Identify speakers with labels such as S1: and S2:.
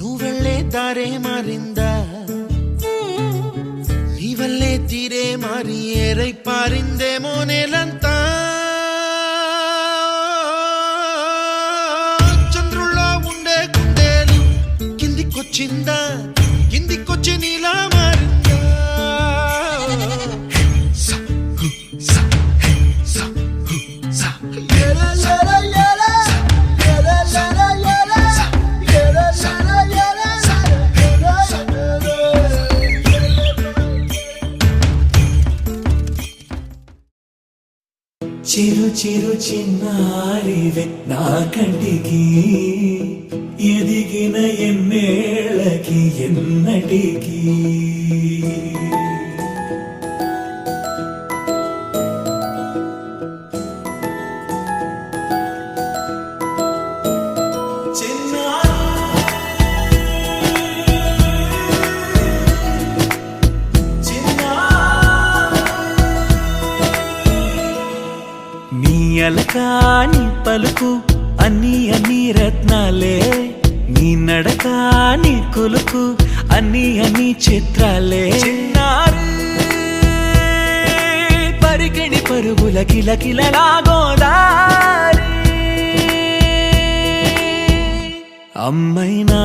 S1: నువ్వెళ్ళే దారే మారిందా నీ వల్లే తీరే మారి ఏరై పారిందేమో నేలంతా చంద్రుల్లో ఉండే గుండెలు కిందికొచ్చిందా కిందికొచ్చి నీలా మారిందా
S2: చిరు చిరు చిన్నారివే నా కంటికి ఎదిగిన ఎన్నేళ్ళకి ఎన్నటికి అలకాని పలుకు అన్ని అన్ని రత్నాలే నీ నడక నీ కొలుకు అన్ని అన్ని చిత్రాలే చిన్నారు పరికిణి పరుగుల కిలకిలలాగోదారి అమ్మైనా